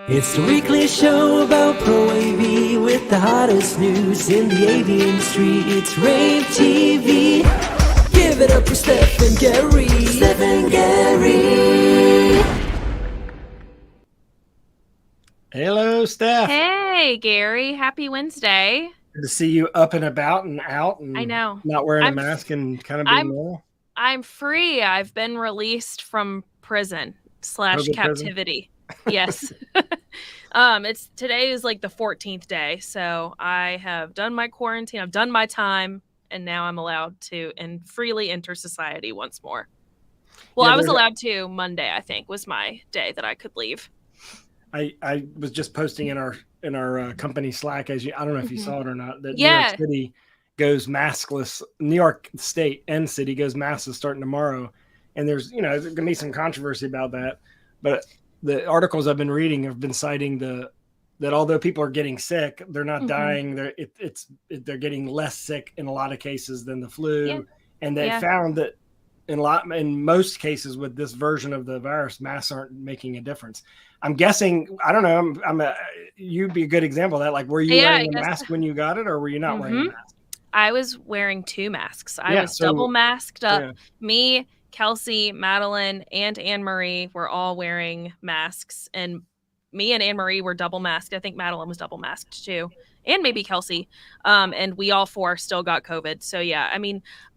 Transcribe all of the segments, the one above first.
It's the weekly show about Pro AV with the hottest news in the AV industry. It's rAVe TV. Give it up for Steph and Gary. Steph and Gary. Hello, Steph. Hey, Gary. Happy Wednesday. Good to see you up and about and out and I know. not wearing a mask and kind of being normal. I'm free. I've been released from prison / captivity. Yes. Today is like the 14th day. So I have done my quarantine. I've done my time. And now I'm allowed to freely enter society once more. Well, I was allowed to Monday, I think, was my day that I could leave. I was just posting in our company Slack, I don't know if you saw it or not, that Yeah. New York City goes maskless. New York State and city goes maskless starting tomorrow. And there's going to be some controversy about that. But the articles I've been reading have been citing that although people are getting sick, they're not dying. They're getting less sick in a lot of cases than the flu. Yeah. And they found that in most cases with this version of the virus, masks aren't making a difference. I'm guessing, I don't know, you'd be a good example of that. Like, were you wearing a mask when you got it, or were you not wearing a mask? I was wearing 2 masks. I was double masked up. Yeah. Me, Kelsey, Madeline, and Anne-Marie were all wearing masks, and me and Anne-Marie were double masked. I think Madeline was double masked too, and maybe Kelsey. And we all 4 still got COVID. So yeah,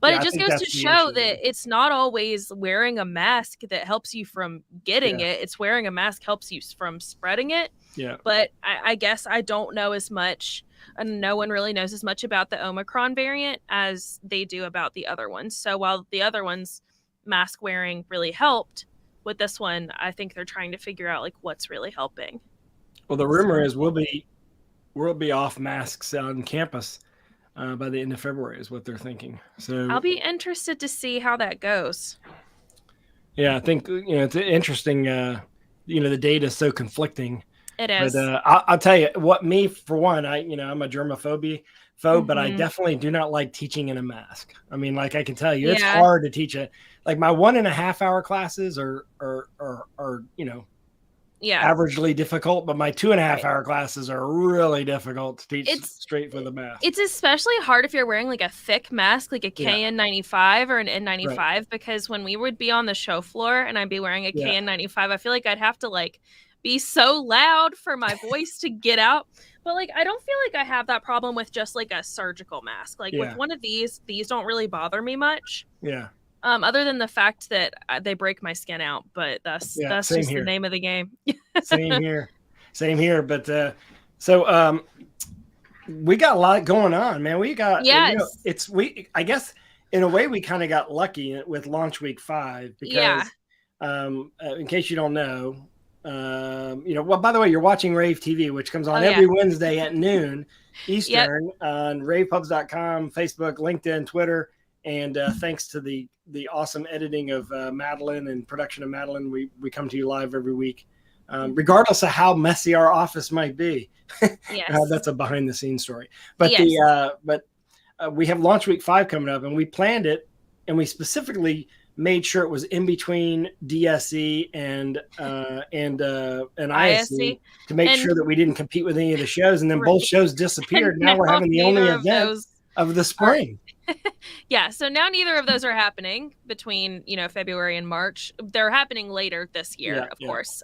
but it just goes to show that it's not always wearing a mask that helps you from getting it. It's wearing a mask helps you from spreading it. Yeah. But I guess I don't know as much, and no one really knows as much about the Omicron variant as they do about the other ones. So while the other ones, mask wearing really helped, with this one, I think they're trying to figure out like what's really helping. Well, the rumor is we'll be off masks on campus by the end of February is what they're thinking. So I'll be interested to see how that goes. Yeah, I think it's interesting. The data is so conflicting. It is. But I'll tell you what. Me for one, I'm a germophobia. But I definitely do not like teaching in a mask. I can tell you, it's hard to teach it. Like my 1.5 hour classes are averagely difficult, but my 2.5 hour classes are really difficult to teach straight for the mask. It's especially hard if you're wearing like a thick mask, like a KN95 or an N95, because when we would be on the show floor and I'd be wearing a KN95, I feel like I'd have to like be so loud for my voice to get out. But like, I don't feel like I have that problem with just like a surgical mask. Like with one of these don't really bother me much. Yeah. Other than the fact that they break my skin out, but that's just the name of the game. Same here. But so we got a lot going on, man. We got I guess in a way we kind of got lucky with launch week 5 because in case you don't know. By the way, you're watching rAVe TV, which comes on every Wednesday at noon Eastern on ravepubs.com, Facebook, LinkedIn, Twitter. And thanks to the awesome editing of Madeline and production of Madeline, we come to you live every week, regardless of how messy our office might be. That's a behind the scenes story. But we have launch week 5 coming up, and we planned it, and we specifically made sure it was in between DSE and ISE to make sure that we didn't compete with any of the shows. And then both shows disappeared. Now we're having the only event of the spring. So now neither of those are happening between, February and March. They're happening later this year, of course.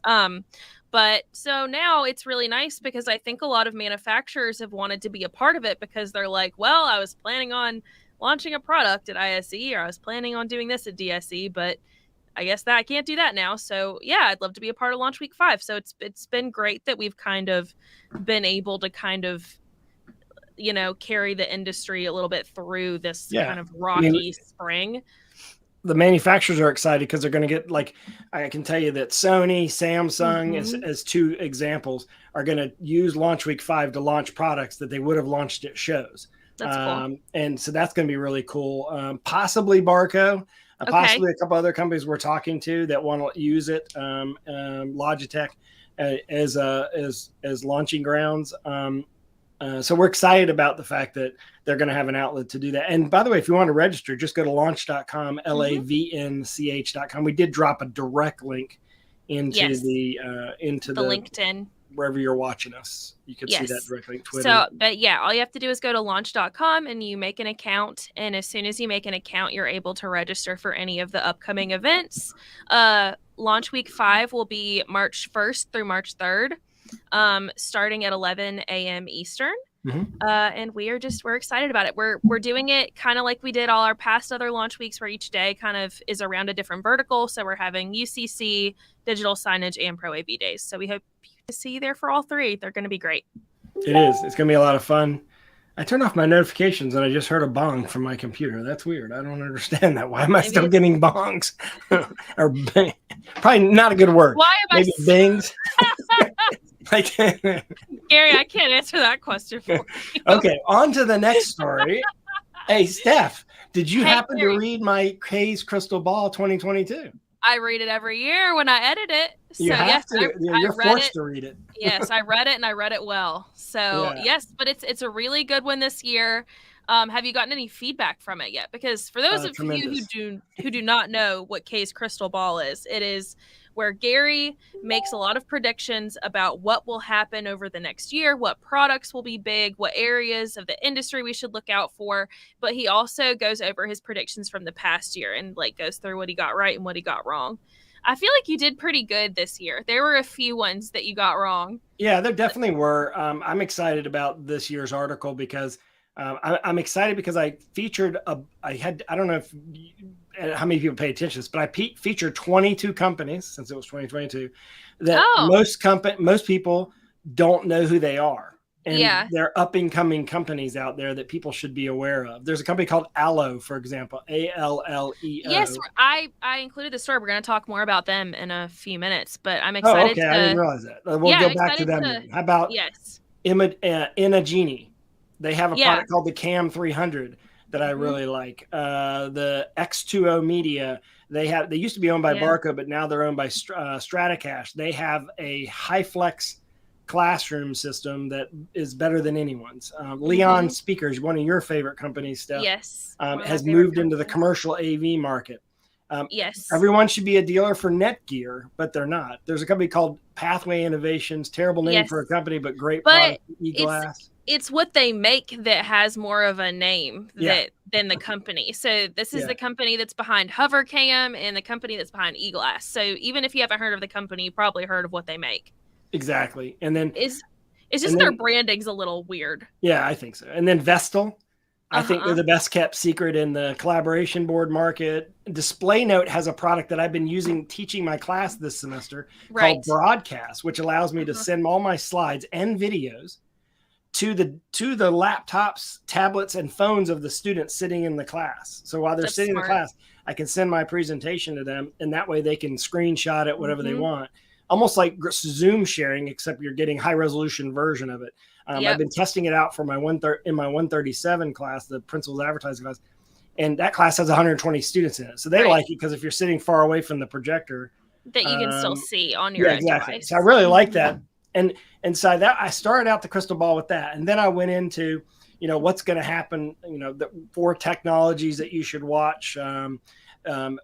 But so now it's really nice because I think a lot of manufacturers have wanted to be a part of it because they're like, well, I was planning on launching a product at ISE, or I was planning on doing this at DSE, but I guess that I can't do that now. So I'd love to be a part of launch week 5. So it's been great that we've kind of been able to kind of, carry the industry a little bit through this kind of rocky spring. The manufacturers are excited because they're going to get, like, I can tell you that Sony, Samsung, as 2 examples, are going to use launch week 5 to launch products that they would have launched at shows. That's cool. And so that's going to be really cool. Possibly Barco, possibly a couple other companies we're talking to that want to use it. Logitech as launching grounds. So we're excited about the fact that they're going to have an outlet to do that. And by the way, if you want to register, just go to launch.com, lavnch.com. We did drop a direct link into the LinkedIn. wherever you're watching us. You can see that directly. Twitter. So, but yeah, all you have to do is go to launch.com and you make an account. And as soon as you make an account, you're able to register for any of the upcoming events. Launch week 5 will be March 1st through March 3rd, starting at 11 a.m. Eastern. And we're excited about it. We're doing it kind of like we did all our past other launch weeks, where each day kind of is around a different vertical. So we're having UCC, digital signage, and Pro AV days. So we hope to see you there for all 3. They're going to be great. It is. It's going to be a lot of fun. I turned off my notifications and I just heard a bong from my computer. That's weird. I don't understand that. Why am I still getting bongs? Or probably not a good word. Why am Maybe bings. Gary, I can't answer that question for you. Okay, on to the next story. Hey, Steph, did you happen to read my Kay's Crystal Ball 2022? I read it every year when I edit it. So yes, you're forced to read it. Yes, I read it and I read it well. So yes, but it's a really good one this year. Have you gotten any feedback from it yet? Because for those of you who do not know what Kay's Crystal Ball is, it is where Gary makes a lot of predictions about what will happen over the next year, what products will be big, what areas of the industry we should look out for. But he also goes over his predictions from the past year and like goes through what he got right and what he got wrong. I feel like you did pretty good this year. There were a few ones that you got wrong. Yeah, there definitely were. I'm excited about this year's article because I'm excited because I featured I don't know how many people pay attention to this, but I featured 22 companies since it was 2022 that most people don't know who they are. And they're up and coming companies out there that people should be aware of. There's a company called Allo, for example, ALLEO. Yes, I included the story. We're going to talk more about them in a few minutes, but I'm excited. I didn't realize that. We'll go back to them. How about Imagini? They have a product called the Cam 300 that I really like. The X2O Media, they used to be owned by Barco, but now they're owned by Stratacache. They have a HyFlex classroom system that is better than anyone's. Leon Speakers, one of your favorite companies, Steph, has moved into the commercial AV market. Everyone should be a dealer for Netgear, but they're not. There's a company called Pathway Innovations, terrible name for a company, but great product, e-glass. It's what they make that has more of a name than the company. So this is the company that's behind HoverCam and the company that's behind eGlass. So even if you haven't heard of the company, you probably heard of what they make. Exactly. And then it's just their branding's a little weird. Yeah, I think so. And then Vestal, I think they're the best kept secret in the collaboration board market. DisplayNote has a product that I've been using teaching my class this semester called Broadcast, which allows me to send all my slides and videos to the laptops, tablets, and phones of the students sitting in the class. So while they're sitting in the class, I can send my presentation to them, and that way they can screenshot it, whatever they want. Almost like Zoom sharing, except you're getting high resolution version of it. I've been testing it out for my 137 class, the principal's advertising class, and that class has 120 students in it. So they like it because if you're sitting far away from the projector, that you can still see on your device. So I really like that. And so that I started out the crystal ball with that, and then I went into what's going to happen. The 4 technologies that you should watch.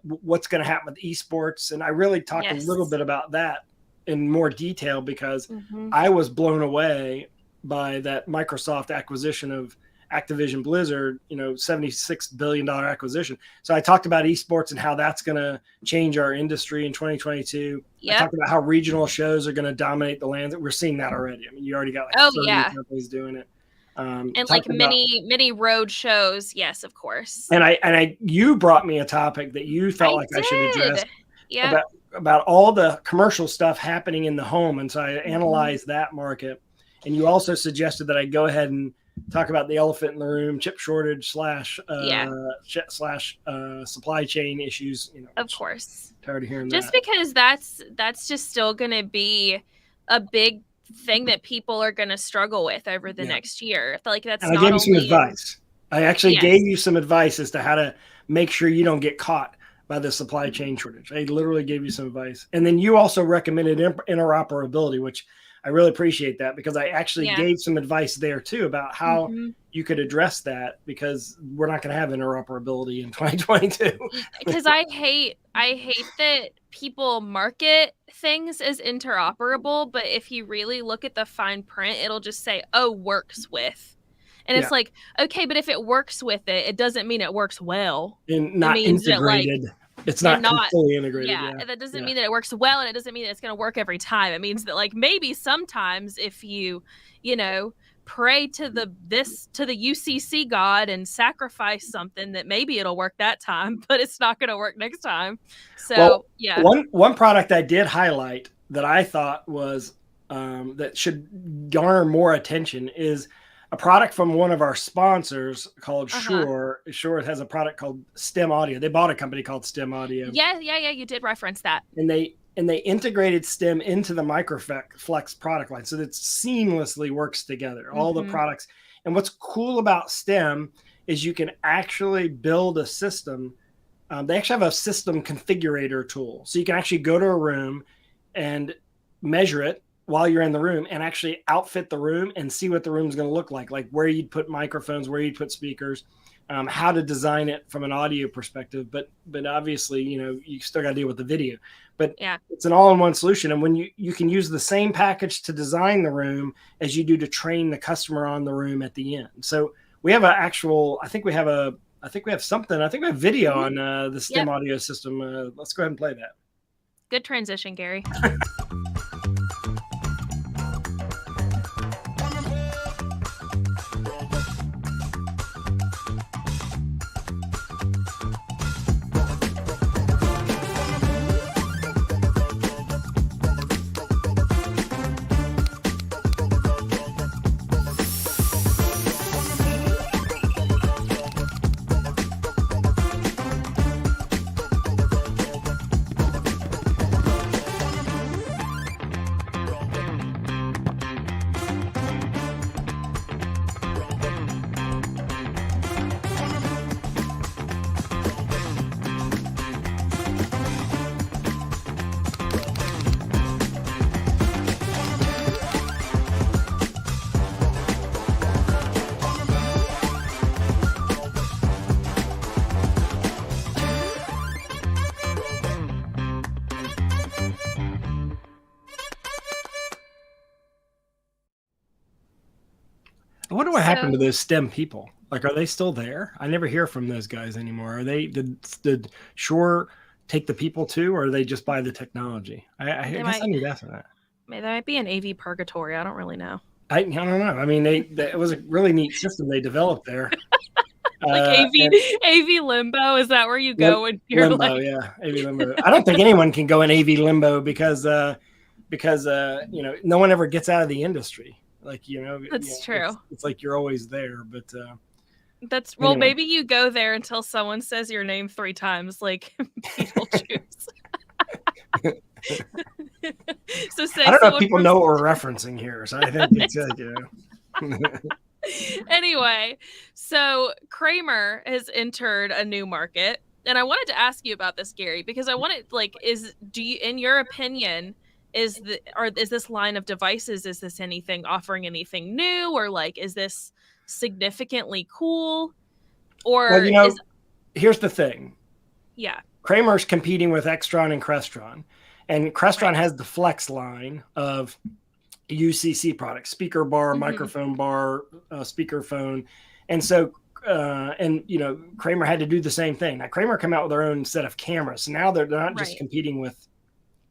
What's going to happen with esports, and I really talked a little bit about that in more detail because I was blown away by that Microsoft acquisition of Activision Blizzard, $76 billion acquisition. So I talked about esports and how that's going to change our industry in 2022. I talked about how regional shows are going to dominate the land. We're seeing that already. I mean, you already got 30 companies doing it. And like many road shows. Yes, of course. And you brought me a topic that you felt I should address about all the commercial stuff happening in the home. And so I analyzed that market. And you also suggested that I go ahead and talk about the elephant in the room, chip shortage slash supply chain issues. Of course. Tired of hearing just that. Because that's just still going to be a big thing that people are going to struggle with over the next year. I feel like that's. And I gave you some advice. I actually gave you some advice as to how to make sure you don't get caught by the supply chain shortage. I literally gave you some advice. And then you also recommended interoperability, which I really appreciate that, because I actually gave some advice there too about how you could address that, because we're not going to have interoperability in 2022. Because I hate that people market things as interoperable, but if you really look at the fine print, it'll just say, oh, works with. And it's like, okay, but if it works with it, it doesn't mean it works well. And not integrated. It's not fully integrated. Yeah, that doesn't mean that it works well, and it doesn't mean that it's going to work every time. It means that, like, maybe sometimes if you pray to the UCC God and sacrifice something, that maybe it'll work that time, but it's not going to work next time. So one product I did highlight that I thought was that should garner more attention is a product from one of our sponsors called Shure. Shure has a product called STEM Audio. They bought a company called STEM Audio. Yeah. You did reference that. And they integrated STEM into the Microflex product line, so that it seamlessly works together. All the products. And what's cool about STEM is you can actually build a system. They actually have a system configurator tool, so you can actually go to a room and measure it while you're in the room and actually outfit the room and see what the room's going to look like where you'd put microphones, where you'd put speakers, how to design it from an audio perspective. But obviously, you still got to deal with the video. But it's an all-in-one solution. And when you can use the same package to design the room as you do to train the customer on the room at the end. So we have I think we have video on the STEM audio system. Let's go ahead and play that. Good transition, Gary. I wonder what happened to those STEM people. Like, are they still there? I never hear from those guys anymore. Did Shure take the people too, or are they just buy the technology? I guess I need to ask that. There might be an AV purgatory. I don't really know. I don't know. I mean, it was a really neat system they developed there. Like AV limbo, is that where you go when you're limbo? Like... Yeah, AV limbo. I don't think anyone can go in AV limbo because no one ever gets out of the industry. Like, that's true. It's like you're always there, but anyway. Maybe you go there until someone says your name 3 times, like Beetlejuice. So say, I don't know if people know what we're referencing here, so I think it's Anyway, so Kramer has entered a new market, and I wanted to ask you about this, Gary, because I wanted, in your opinion, is this line of devices, is this offering anything new, or is this significantly cool? Or here's the thing. Yeah. Kramer's competing with Extron and Crestron, and Crestron has the Flex line of UCC products, speaker bar, microphone bar, speakerphone. And so, Kramer had to do the same thing. Now, Kramer came out with their own set of cameras. So now they're not just competing with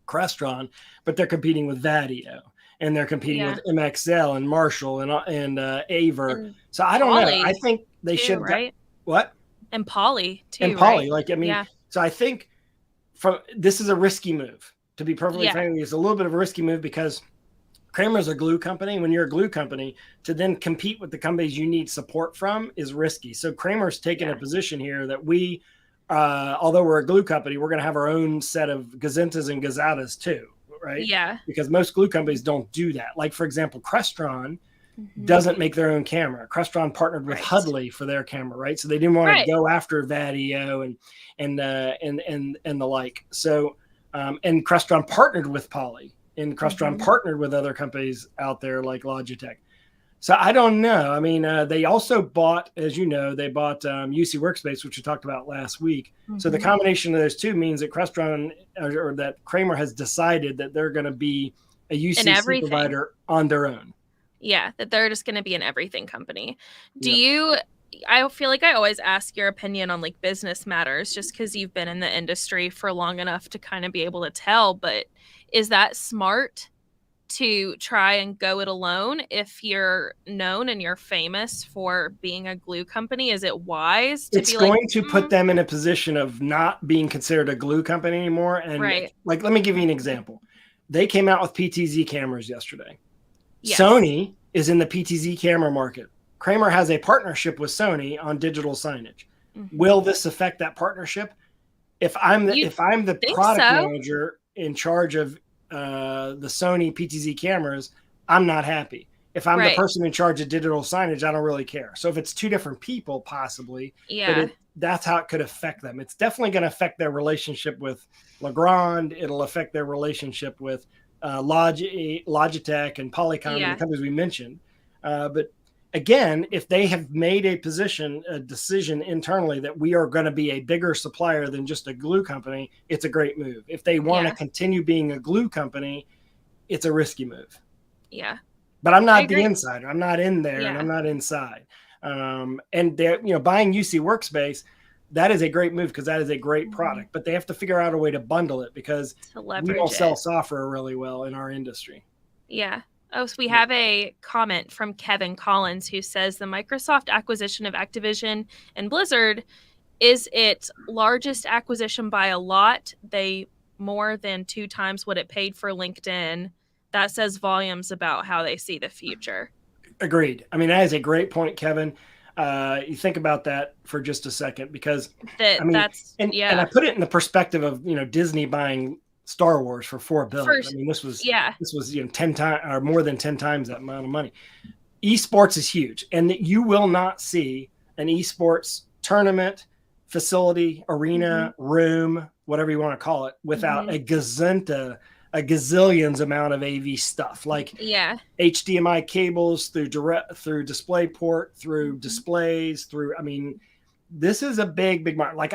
Crestron, but they're competing with Vadio, and they're competing with MXL and Marshall and Aver. So I don't know. I think they should. Right? What? And Poly too. And Poly, So I think this is a risky move. To be perfectly frank, it's a little bit of a risky move because Kramer's a glue company. When you're a glue company, to then compete with the companies you need support from is risky. So Kramer's taken a position here that we, although we're a glue company, we're going to have our own set of Gazentas and Gazatas too, right? Yeah. Because most glue companies don't do that. Like, for example, Crestron doesn't make their own camera. Crestron partnered with Hudley for their camera, right? So they didn't want to go after Vadio and the like. So and Crestron partnered with Poly and Crestron partnered with other companies out there like Logitech. So I don't know. I mean, they also bought, as you know, they bought UC Workspace, which we talked about last week. So the combination of those two means that Crestron or that Kramer has decided that they're going to be a UC provider on their own. Yeah, that they're just going to be an everything company. I feel like I always ask your opinion on like business matters just because you've been in the industry for long enough to kind of be able to tell. But is that smart to try and go it alone if you're known and you're famous for being a glue company? Is it wise to it's going to put them in a position of not being considered a glue company anymore? And like, let me give you an example. They came out with PTZ cameras yesterday. Yes. Sony is in the PTZ camera market. Kramer has a partnership with Sony on digital signage. Will this affect that partnership? If I'm the product manager in charge of the Sony PTZ cameras, I'm not happy. If I'm the person in charge of digital signage, I don't really care. So if it's two different people, possibly, that's how it could affect them. It's definitely going to affect their relationship with Legrand. It'll affect their relationship with Logitech and Polycom, and the companies we mentioned. But again, if they have made a decision internally that we are going to be a bigger supplier than just a glue company, it's a great move. If they want to continue being a glue company, it's a risky move. Yeah. But I'm not the insider. I'm not in there and I'm not inside. And they're, buying UC Workspace, that is a great move because that is a great product, but they have to figure out a way to bundle it because we don't sell software really well in our industry. Yeah. Oh, so we have a comment from Kevin Collins who says the Microsoft acquisition of Activision and Blizzard is its largest acquisition by a lot. They more than 2 times what it paid for LinkedIn. That says volumes about how they see the future. Agreed. I mean, that is a great point, Kevin. You think about that for just a second because and I put it in the perspective of, Disney buying Star Wars for $4 billion. I mean, this was 10 times or more than 10 times that amount of money. Esports is huge, and you will not see an esports tournament, facility, arena, room, whatever you want to call it, without a gazillions amount of AV stuff, like HDMI cables through DisplayPort, through displays, this is a big market. Like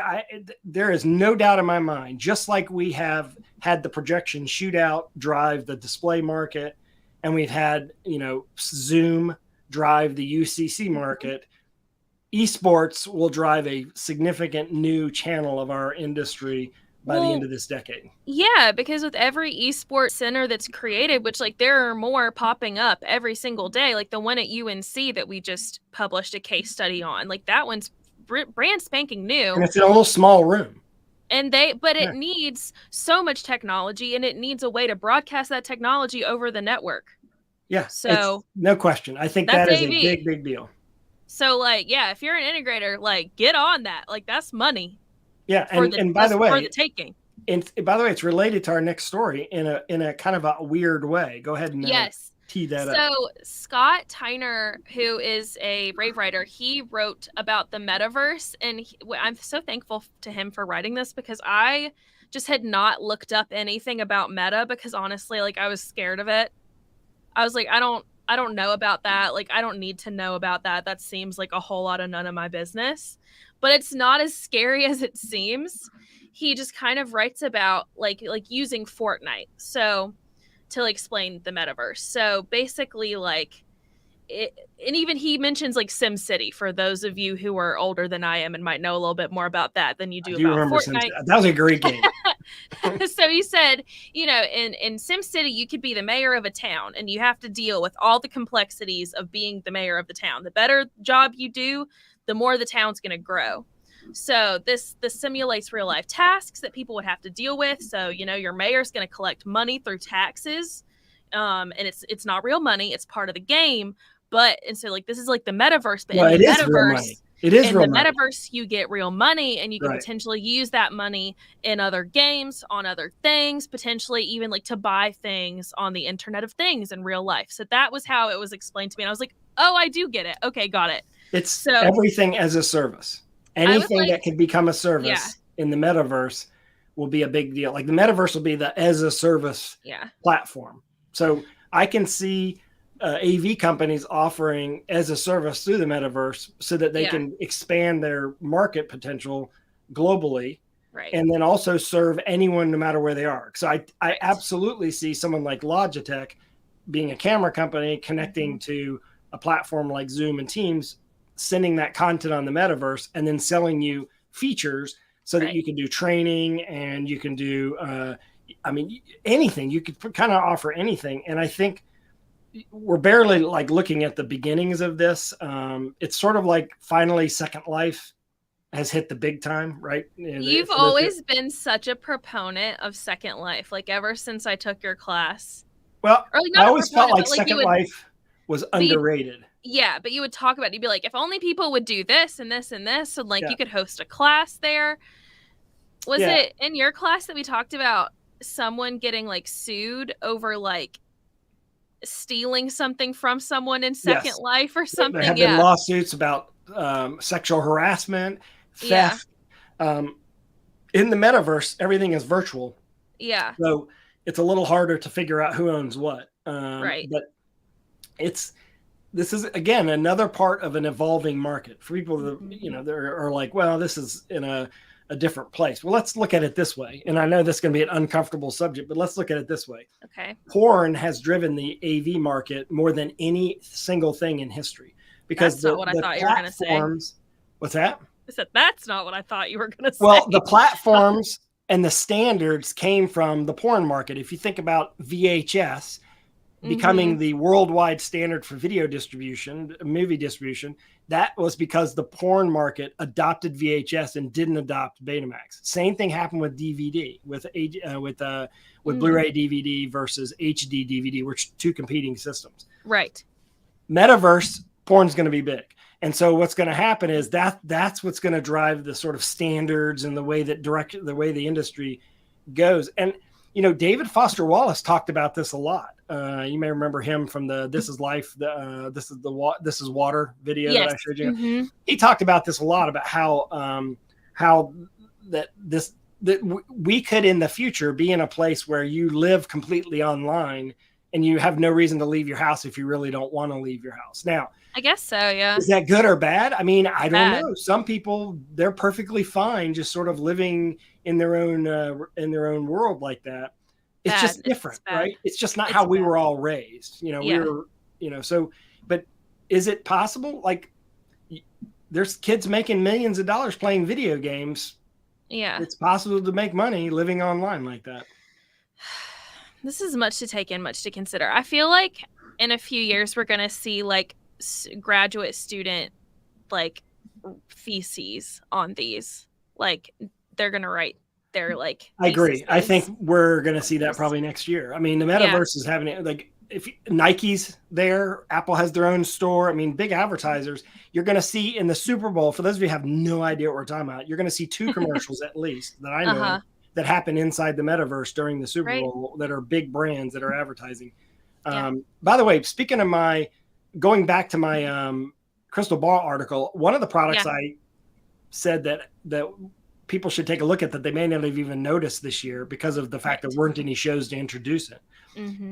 there is no doubt in my mind, just like we have had the projection shootout drive the display market, and we've had, Zoom drive the UCC market, esports will drive a significant new channel of our industry by the end of this decade. Yeah, because with every esports center that's created, which there are more popping up every single day, like the one at UNC that we just published a case study on, that one's brand spanking new. And it's in a little small room. And it needs so much technology, and it needs a way to broadcast that technology over the network. Yeah. So no question. I think that is a big deal. So if you're an integrator, get on that. That's money. Yeah, and by the way, for the taking. And by the way, it's related to our next story in a kind of a weird way. Go ahead and tee that up. So Scott Tyner, who is a rAVe writer, he wrote about the metaverse, and I'm so thankful to him for writing this because I just had not looked up anything about Meta because honestly, I was scared of it. I was like, I don't know about that. I don't need to know about that. That seems like a whole lot of none of my business. But it's not as scary as it seems. He just kind of writes about using Fortnite. So to explain the metaverse. So basically and even he mentions SimCity for those of you who are older than I am and might know a little bit more about that than you do about Fortnite. That was a great game. So he said, in SimCity, you could be the mayor of a town and you have to deal with all the complexities of being the mayor of the town. The better job you do, the more the town's going to grow. So this simulates real life tasks that people would have to deal with. So, your mayor's going to collect money through taxes. And it's not real money. It's part of the game. And so this is the metaverse, but in the metaverse, metaverse, you get real money and you can potentially use that money in other games, on other things, potentially even to buy things on the Internet of Things in real life. So that was how it was explained to me. And I was like, oh, I do get it. Okay, got it. It's everything as a service. Anything that could become a service in the metaverse will be a big deal. Like the metaverse will be the as a service platform. So I can see AV companies offering as a service through the metaverse so that they can expand their market potential globally. Right. And then also serve anyone no matter where they are. So I absolutely see someone like Logitech being a camera company connecting to a platform like Zoom and Teams, sending that content on the metaverse and then selling you features so that you can do training and you can do, anything. You could kind of offer anything. And I think we're barely like looking at the beginnings of this. It's sort of like finally Second Life has hit the big time, right? You've always been such a proponent of Second Life, like ever since I took your class. Well, I always felt like Second Life was underrated. Yeah, but you would talk about it. You'd be like, if only people would do this and this and this, and like you could host a class there. Was it in your class that we talked about someone getting like sued over like stealing something from someone in Second Life or something? There have been lawsuits about sexual harassment, theft. In the metaverse, everything is virtual. Yeah. So it's a little harder to figure out who owns what. Right. But this is again another part of an evolving market for people that they are like, well, this is in a different place. Well, let's look at it this way. And I know this is going to be an uncomfortable subject, but let's look at it this way. Okay. Porn has driven the AV market more than any single thing in history. Because that's not what I thought you were going to say. What's that? I said, that's not what I thought you were going to say. Well, the platforms and the standards came from the porn market. If you think about VHS becoming the worldwide standard for video distribution, movie distribution, that was because the porn market adopted VHS and didn't adopt Betamax. Same thing happened with DVD, with Blu-ray DVD versus HD DVD, which are two competing systems. Right. Metaverse, porn's going to be big. And so what's going to happen is that's what's going to drive the sort of standards and the way the industry goes. And, David Foster Wallace talked about this a lot. You may remember him from the This Is Life, This Is Water video that I showed you. He talked about this a lot, about how we could in the future be in a place where you live completely online and you have no reason to leave your house if you really don't want to leave your house. Now, I guess so, yeah. Is that good or bad? I mean, I don't know. Some people, they're perfectly fine just sort of living in their own world like that. It's just different, right? It's just not how we were all raised. We were, so, but is it possible? Like, there's kids making millions of dollars playing video games. Yeah. It's possible to make money living online like that. This is much to take in, much to consider. I feel like in a few years, we're going to see like graduate student like theses on these. Like they're going to write their like I agree. I think we're going to see that probably next year. I mean, the metaverse is having it like if Nike's there, Apple has their own store. I mean, big advertisers. You're going to see in the Super Bowl, for those of you who have no idea what we're talking about, you're going to see 2 commercials at least that I know of, that happen inside the metaverse during the Super Bowl that are big brands that are advertising. By the way, speaking of going back to my crystal ball article, one of the products I said that people should take a look at that they may not have even noticed this year because of the fact there weren't any shows to introduce it.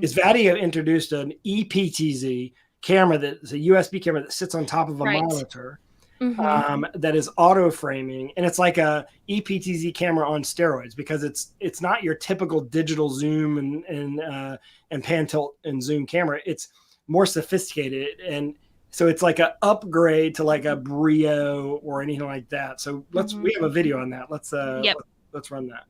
Is Vadio introduced an EPTZ camera that's a USB camera that sits on top of a monitor that is auto framing, and it's like a EPTZ camera on steroids because it's not your typical digital zoom and pan tilt and zoom camera. It's more sophisticated, and so it's like an upgrade to like a Brio or anything like that. So we have a video on that. Let's run that.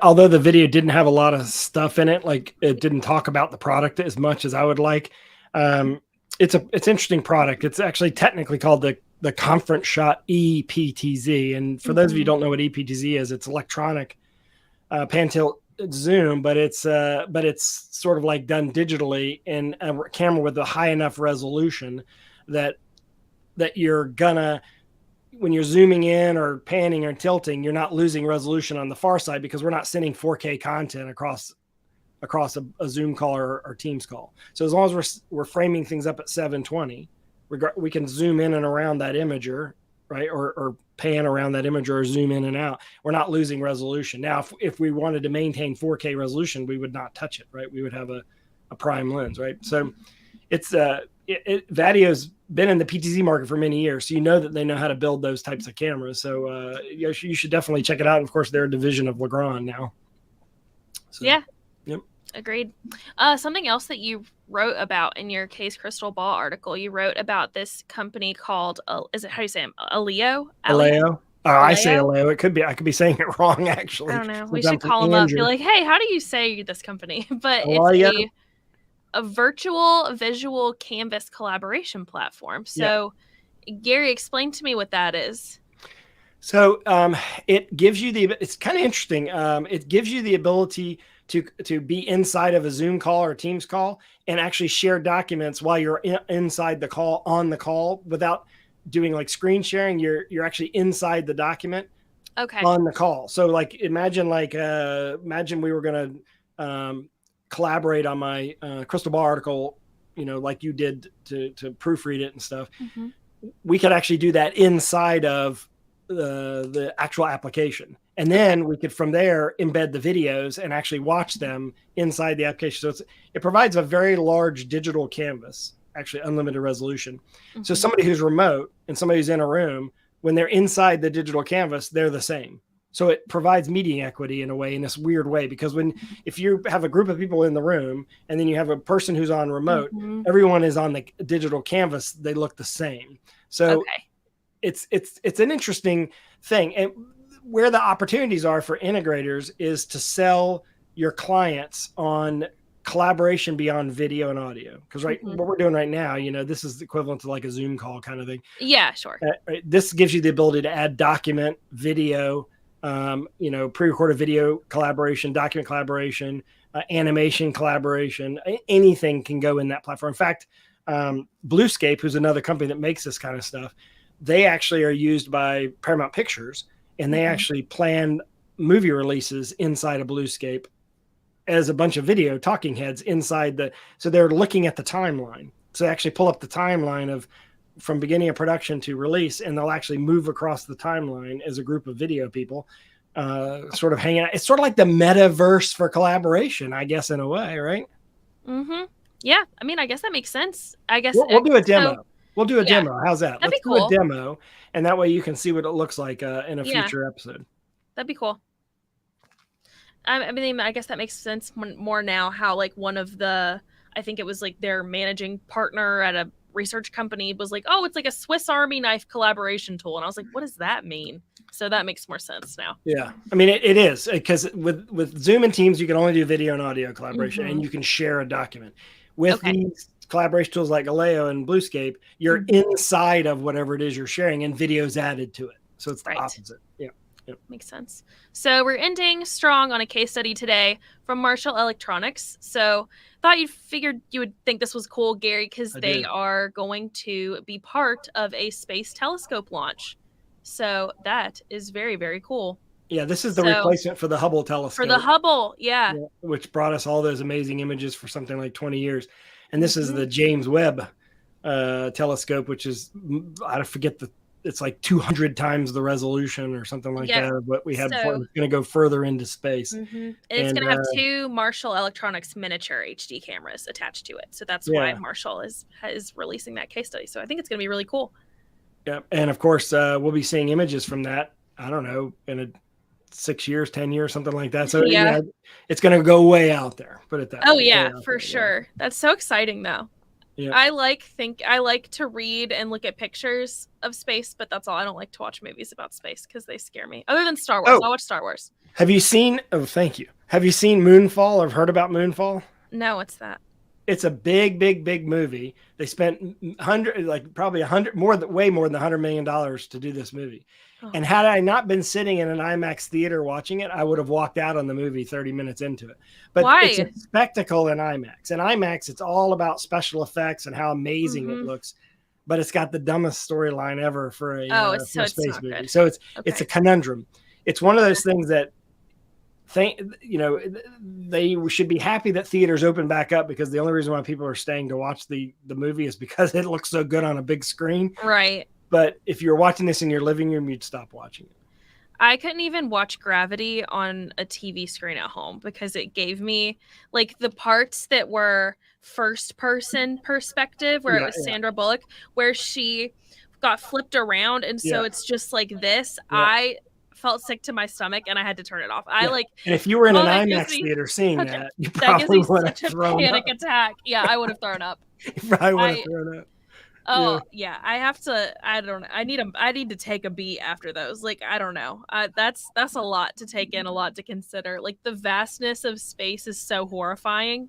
although the video didn't have a lot of stuff in it, like it didn't talk about the product as much as I would like. It's an interesting product. It's actually technically called the Conference Shot EPTZ. And for those of you who don't know what EPTZ is, it's electronic pan tilt zoom, but it's sort of like done digitally in a camera with a high enough resolution that you're gonna, when you're zooming in or panning or tilting, you're not losing resolution on the far side, because we're not sending 4K content across a Zoom call or Teams call. So as long as we're framing things up at 720, we can zoom in and around that imager, right? Or pan around that imager or zoom in and out. We're not losing resolution. Now, if we wanted to maintain 4K resolution, we would not touch it, right? We would have a prime lens, right? So it's Vadio's been in the PTZ market for many years, so you know that they know how to build those types of cameras. So you should definitely check it out. And of course, they're a division of Legrand now. So, yeah. Yep. Agreed. Something else that you wrote about in your Case Crystal Ball article, you wrote about this company called, is it, how do you say it? Aleo? Aleo. Oh, I say Aleo. It could be, I could be saying it wrong, actually. I don't know. We should call them up. Be like, hey, how do you say this company? But Aleo. It's a virtual visual canvas collaboration platform. So, Gary, explain to me what that is. So it gives you it's kind of interesting. It gives you the ability to be inside of a Zoom call or Teams call and actually share documents while you're inside the call, on the call, without doing like screen sharing. You're actually inside the document on the call. So like imagine we were going to collaborate on my Crystal Ball article, like you did to proofread it and stuff. Mm-hmm. We could actually do that inside of the actual application. And then we could, from there, embed the videos and actually watch them inside the application. So it provides a very large digital canvas, actually unlimited resolution. Mm-hmm. So somebody who's remote and somebody who's in a room, when they're inside the digital canvas, they're the same. So it provides meeting equity in a way, in this weird way, because if you have a group of people in the room and then you have a person who's on remote, mm-hmm. everyone is on the digital canvas, they look the same. So it's an interesting thing. And where the opportunities are for integrators is to sell your clients on collaboration beyond video and audio. Because mm-hmm. what we're doing right now, this is equivalent to like a Zoom call kind of thing. Yeah, sure. This gives you the ability to add document, video, pre-recorded video collaboration, document collaboration, animation collaboration. Anything can go in that platform. In fact, Bluescape, who's another company that makes this kind of stuff, they actually are used by Paramount Pictures, and they mm-hmm. actually plan movie releases inside of Bluescape as a bunch of video talking heads inside so they're looking at the timeline. So they actually pull up the timeline from beginning of production to release, and they'll actually move across the timeline as a group of video people, sort of hanging out. It's sort of like the metaverse for collaboration, I guess, in a way, right? Mm-hmm. Yeah. I mean, I guess that makes sense. I guess we'll do a demo. We'll do a demo. How's that? That'd Let's be cool. do a demo, and that way you can see what it looks like in a future episode. That'd be cool. I mean, I guess that makes sense more now, how like one of I think it was like their managing partner at a research company was like, oh, it's like a Swiss Army knife collaboration tool. And I was like, what does that mean? So that makes more sense now. Yeah. I mean, it is, because with Zoom and Teams, you can only do video and audio collaboration, mm-hmm. and you can share a document. With these collaboration tools like Aleo and Bluescape, you're mm-hmm. inside of whatever it is you're sharing, and video's added to it. So it's the opposite. Yeah. Yep. Makes sense. So we're ending strong on a case study today from Marshall Electronics. So thought you would think this was cool, Gary, because they are going to be part of a space telescope launch. So that is very, very cool. Yeah, this is the replacement for the Hubble telescope. For the Hubble, yeah. Which brought us all those amazing images for something like 20 years. And this mm-hmm. is the James Webb telescope, which is, I forget it's like 200 times the resolution or something like that of what we had before. It's going to go further into space. Mm-hmm. And it's going to have two Marshall Electronics miniature HD cameras attached to it. So that's why Marshall is releasing that case study. So I think it's going to be really cool. Yeah. And of course, we'll be seeing images from that, I don't know, in 6 years, 10 years, something like that. So it's going to go way out there. Put it that way. Oh, yeah, for sure. That's so exciting, though. Yeah. I like to read and look at pictures of space, but that's all. I don't like to watch movies about space because they scare me. Other than Star Wars, I'll watch Star Wars. Have you seen? Oh, thank you. Have you seen Moonfall or heard about Moonfall? No, what's that? It's a big movie. They spent way more than $100 million to do this movie. Oh. And had I not been sitting in an IMAX theater watching it, I would have walked out on the movie 30 minutes into it. But why? It's a spectacle in IMAX. In IMAX, it's all about special effects and how amazing it looks. But it's got the dumbest storyline ever for a space movie. Good. So it's a conundrum. It's one of those things that they should be happy that theaters open back up, because the only reason why people are staying to watch the movie is because it looks so good on a big screen. Right. But if you're watching this in your living room, you'd stop watching it. I couldn't even watch Gravity on a TV screen at home because it gave me like the parts that were first person perspective where it was Sandra Bullock, where she got flipped around. And so it's just like this. Yeah. I felt sick to my stomach and I had to turn it off. And if you were in an IMAX theater seeing that, you probably would have thrown up. Panic attack. Yeah, I would have thrown up. You probably would have thrown up. Oh yeah, I have to. I don't know. I need to take a beat after those. Like, I don't know. That's a lot to take in, a lot to consider. Like, the vastness of space is so horrifying.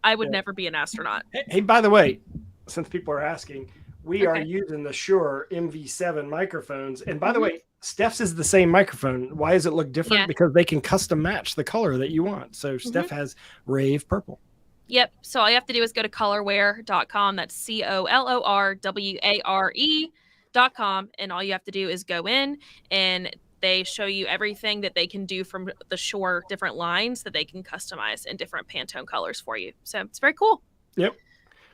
I would never be an astronaut. Hey, by the way, since people are asking, we are using the Shure MV7 microphones. And by the way, Steph's is the same microphone. Why does it look different? Yeah. Because they can custom match the color that you want. So Steph has rAVe purple. Yep. So all you have to do is go to colorware.com. That's COLORWARE.com. And all you have to do is go in and they show you everything that they can do from the Shure different lines that they can customize in different Pantone colors for you. So it's very cool. Yep.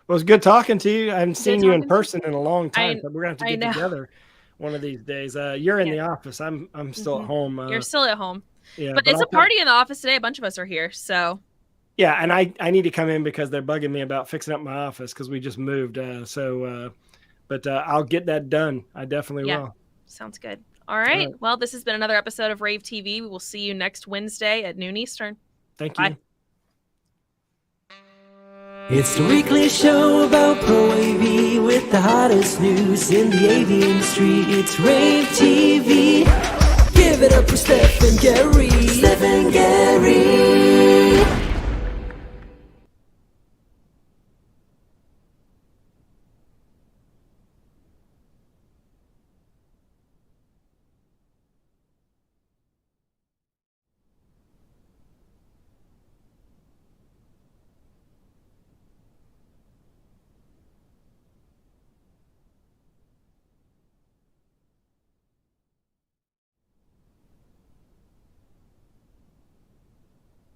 Well, it's good talking to you. I haven't seen you in person in a long time, but we're going to have to get together one of these days. You're in the office. I'm still at home. You're still at home. Yeah, but it's a party in the office today. A bunch of us are here. So. Yeah, and I need to come in because they're bugging me about fixing up my office because we just moved. But I'll get that done. I definitely will. Sounds good. All right. Well, this has been another episode of rAVe TV. We will see you next Wednesday at noon Eastern. Thank you. Bye. It's the weekly show about Pro AV with the hottest news in the AV industry. It's rAVe TV. Give it up for Steph and Gary. Steph and Gary.